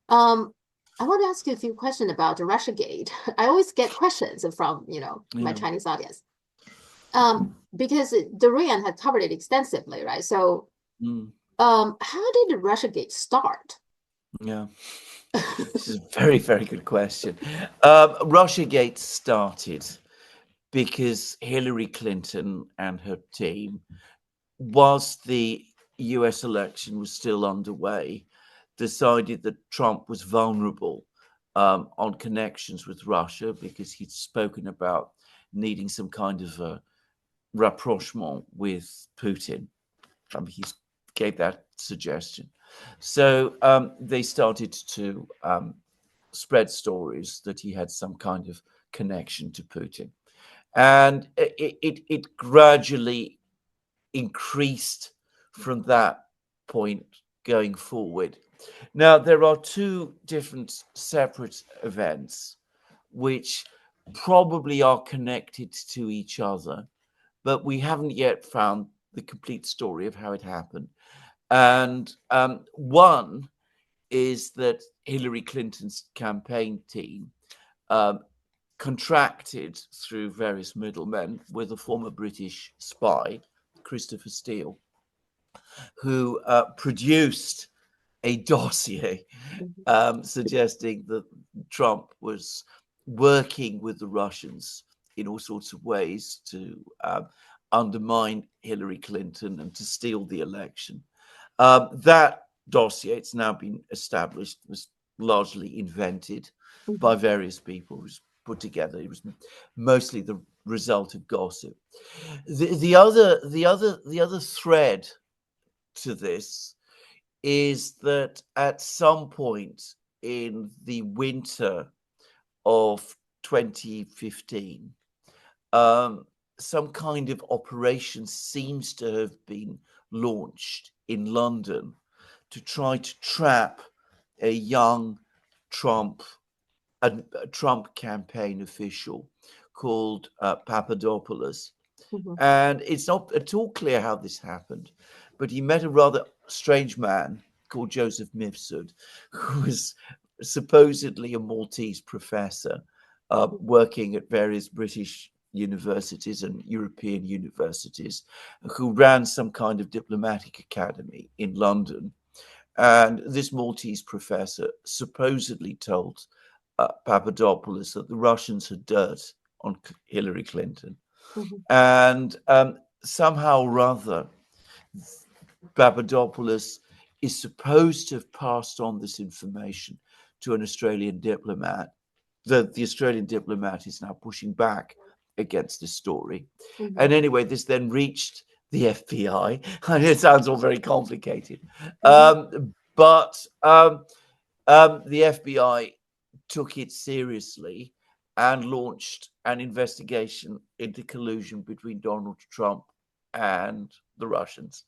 Um, I want to ask you a few questions about the Russiagate. I always get questions from, my Yeah. Chinese audience. Because Dorian had covered it extensively, right? So, Mm, how did the Russiagate start? yeah. This is a very, very good question. Russiagate started because Hillary Clinton and her team, whilst the US election was still underway, decided that Trump was vulnerable on connections with Russia because he'd spoken about needing some kind of a rapprochement with Putin. He gave that suggestion. So they started to spread stories that he had some kind of connection to Putin. And it gradually increased from that point going forward. Now, there are two different separate events which probably are connected to each other, but we haven't yet found the complete story of how it happened. And one is that Hillary Clinton's campaign team um, contracted through various middlemen with a former British spy, Christopher Steele, who produced a dossier Mhm. suggesting that Trump was working with the Russians in all sorts of ways to undermine Hillary Clinton and to steal the election. That dossier, it's now been established, was largely invented by Mhm. various people. It was put together. It was mostly the result of gossip. The other thread to this is that at some point in the winter of 2015, um, some kind of operation seems to have been launched in London to try to trap a young Trump, a Trump campaign official called Papadopoulos. Mhm. And it's not at all clear how this happened, but he met a rather strange man called Joseph Mifsud, who was supposedly a Maltese professor Mhm. working at various British universities and European universities, who ran some kind of diplomatic academy in London. And this Maltese professor supposedly told Papadopoulos that the Russians had dirt on Hillary Clinton. Mhm. And somehow or other, Papadopoulos is supposed to have passed on this information to an Australian diplomat. The Australian diplomat is now pushing back against this story. Mhm. And anyway, this then reached the FBI. It sounds all very complicated. Mhm. But the FBI took it seriously and launched an investigation into collusion between Donald Trump and the Russians.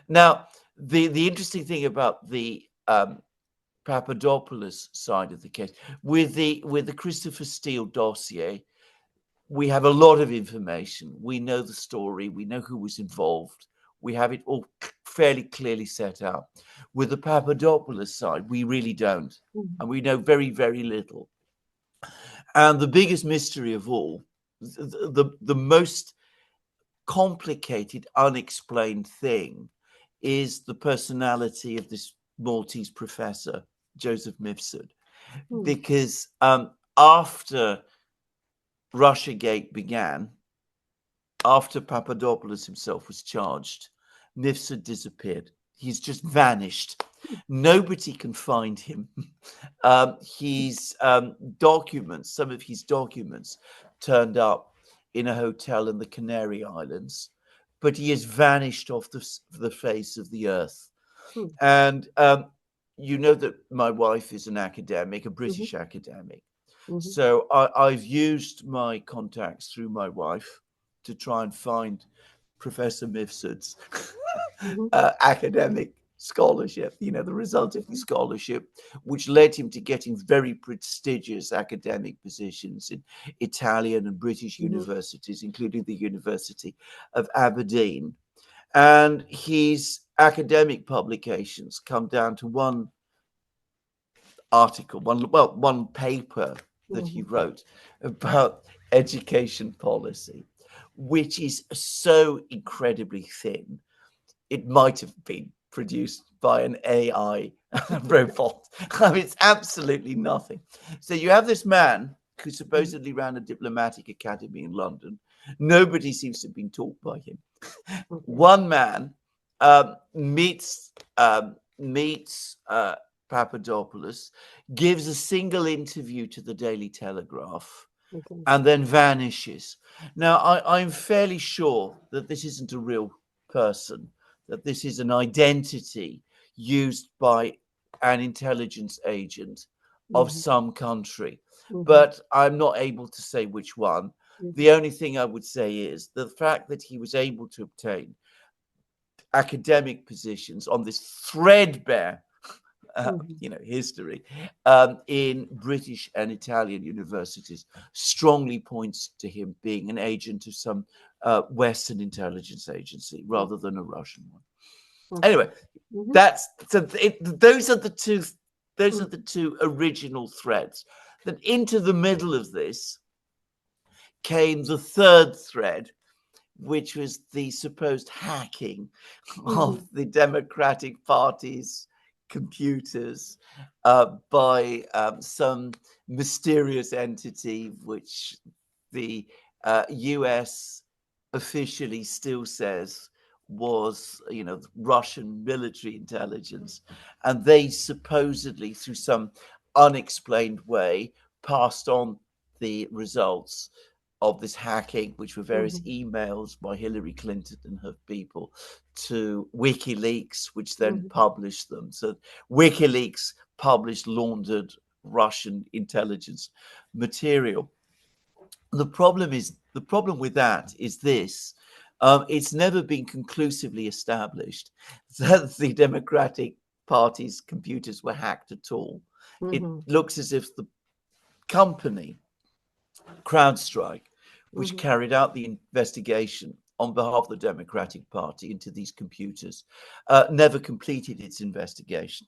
Now, the interesting thing about the Papadopoulos side of the case, with the Christopher Steele dossier, we have a lot of information. We know the story. We know who was involved. We have it all fairly clearly set out. With the Papadopoulos side, we really don't, Mhm. and we know very, very little. And the biggest mystery of all, the most complicated, unexplained thing is the personality of this Maltese professor, Joseph Mifsud. Mhm. Because after Russiagate began, after Papadopoulos himself was charged, Mifsud disappeared. He's just vanished. Nobody can find him. His documents, some of his documents, turned up in a hotel in the Canary Islands, but he has vanished off the face of the earth. Mhm. And you know that my wife is an academic, a Mhm. British academic. Mhm. So I've used my contacts through my wife to try and find Professor Mifsud's Mhm. academic scholarship, the result of his Mhm. scholarship, which led him to getting very prestigious academic positions in Italian and British Mhm. universities, including the University of Aberdeen. And his academic publications come down to one article, one paper that he Mhm. wrote about education policy, which is so incredibly thin. It might have been produced by an AI robot. I mean, it's absolutely nothing. So you have this man who Mhm. supposedly ran a diplomatic academy in London. Nobody seems to have been taught by him. Okay. One man meets Papadopoulos, gives a single interview to the Daily Telegraph, Okay. and then vanishes. Now, I'm fairly sure that this isn't a real person, that this is an identity used by an intelligence agent of Mhm. some country, Mhm. but I'm not able to say which one. The Mhm. only thing I would say is the fact that he was able to obtain academic positions on this threadbare Mhm. history in British and Italian universities strongly points to him being an agent of some Western intelligence agency rather Okay. than a Russian one. Okay. Anyway, Mhm. that's so those are the two. Those are the Mhm. two original threads. Then into the middle of this came the third thread, which was the supposed hacking of Mhm. the Democratic Party's computers by some mysterious entity, which the US officially still says was, Russian military intelligence. And they supposedly, through some unexplained way, passed on the results of this hacking, which were various Mhm. emails by Hillary Clinton and her people to WikiLeaks, which then Mhm. published them. So WikiLeaks published laundered Russian intelligence material. The problem with that is this. It's never been conclusively established that the Democratic Party's computers were hacked at all. It Mhm. looks as if the company CrowdStrike, which Mhm. carried out the investigation on behalf of the Democratic Party into these computers, never completed its investigation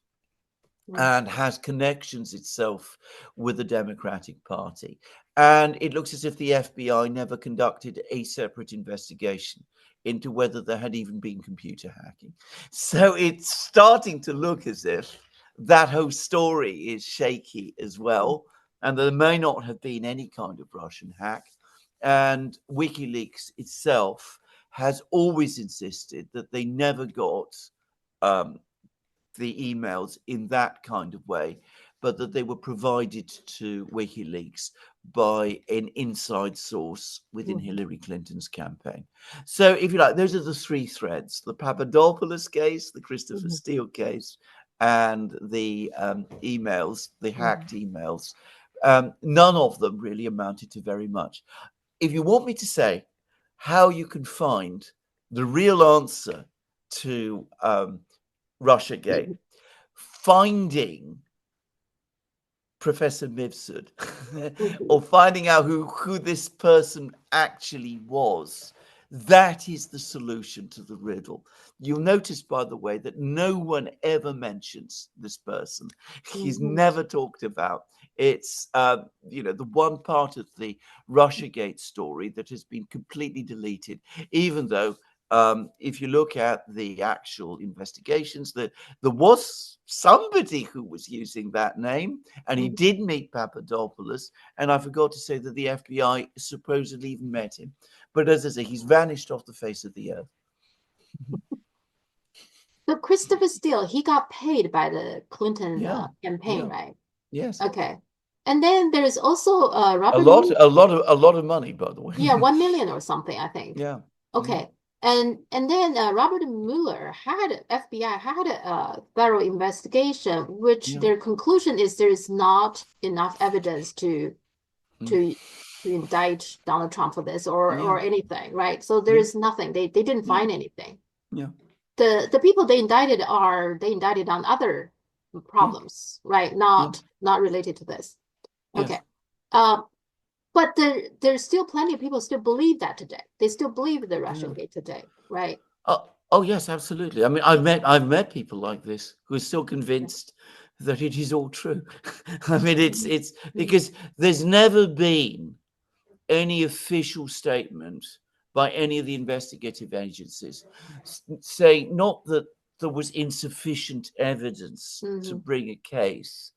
Mhm. and has connections itself with the Democratic Party. And it looks as if the FBI never conducted a separate investigation into whether there had even been computer hacking. So it's starting to look as if that whole story is shaky as well, and there may not have been any kind of Russian hack. And WikiLeaks itself has always insisted that they never got um, the emails in that kind of way, but that they were provided to WikiLeaks by an inside source within Mhm. Hillary Clinton's campaign. So, if you like, those are the three threads: the Papadopoulos case, the Christopher Mhm. Steele case, and the emails, the Mhm. hacked emails. None of them really amounted to very much. If you want me to say how you can find the real answer to Russiagate, finding Professor Mifsud Mhm. or finding out who this person actually was. That is the solution to the riddle. You'll notice, by the way, that no one ever mentions this person. He's Mhm. never talked about. It's the one part of the Russiagate story that has been completely deleted, even though if you look at the actual investigations, that there was somebody who was using that name, and he Mhm. did meet Papadopoulos. And I forgot to say that the FBI supposedly even met him. But as I say, he's vanished off the face of the earth. So Christopher Steele, he got paid by the Clinton Yeah, campaign, yeah, right? yes. Okay. And then there is also A Robert lot, Mueller. a lot of money, by the way. Yeah, 1 million or something, I think. Yeah. Mm, Okay. And then Robert Mueller had FBI had a thorough investigation, which yeah. their conclusion is there is not enough evidence Mm, to to indict Donald Trump for this yeah. or anything, right? So there Yeah. is nothing. They didn't Yeah. find anything. Yeah. The people they indicted on other Yeah. problems, right? Yeah. Not related to this. Yes. Okay. Um, but there's still plenty of people still believe that today. They still believe the Yeah. Russian gate today, right? Oh, yes, absolutely. I mean, I've met people like this who are still Yeah. convinced that it is all true. I mean, it's Mm, because there's never been any official statement by any of the investigative agencies saying not that there was insufficient evidence to mhm, bring a case,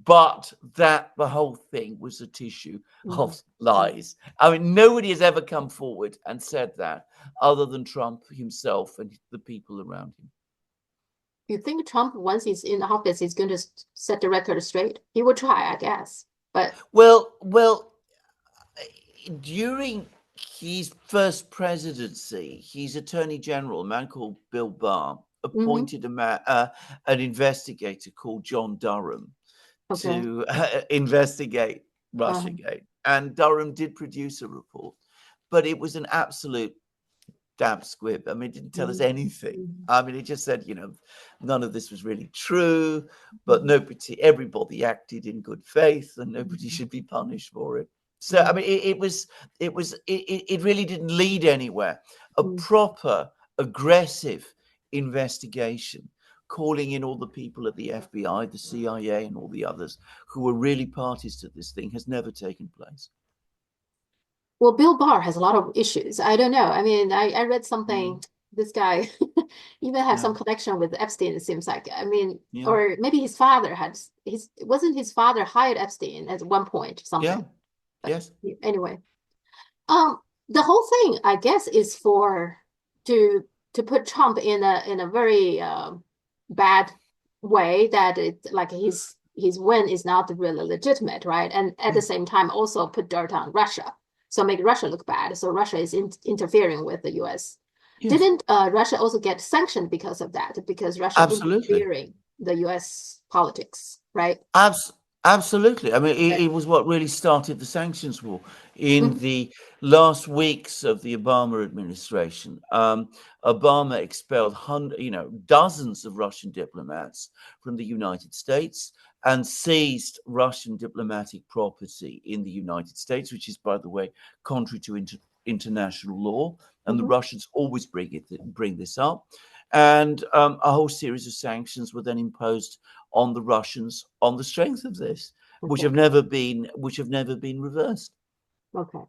but that the whole thing was a tissue mhm, of mhm. lies. I mean, nobody has ever come forward and said that other than Trump himself and the people around him. You think Trump, once he's in office, is going to set the record straight? He will try, I guess. But Well, during his first presidency, his attorney general, a man called Bill Barr, mhm, appointed an investigator called John Durham okay. to investigate Uh, Russiagate. And Durham did produce a report, but it was an absolute damp squib. I mean, it didn't tell us mhm, anything. mhm, I mean, it just said, none of this was really true, but mhm, everybody acted in good faith, and nobody mhm, should be punished for it. So, I mhm, mean, it really didn't lead anywhere. A mhm. proper, aggressive investigation, calling in all the people at the FBI, the CIA, and all the others who were really parties to this thing, has never taken place. Well, Bill Barr has a lot of issues. I don't know. I mean, I read Mm, something, this guy even has yeah, some connection with Epstein, it seems like. I mean, yeah, or maybe his father had wasn't his father hired Epstein at one point or yeah, something. But yes. anyway. Um, the whole thing, I guess, is for to to put Trump in a very bad way that it like his win is not really legitimate, right? And at the Yeah. same time, also put dirt on Russia, so make Russia look bad. So Russia is interfering with the U.S. Yes, Didn't Russia also get sanctioned because of that? Because Russia absolutely. interfering the U.S. politics, right? Abs- Absolutely. I mean, Right. it was what really started the sanctions war in Mhm, the last weeks of the Obama administration. Obama expelled dozens of Russian diplomats from the United States and seized Russian diplomatic property in the United States, which is, by the way, contrary to international law. And the mhm. Russians always bring this up. And a whole series of sanctions were then imposed on the Russians on the strength of this, Okay. which have never been reversed. Okay.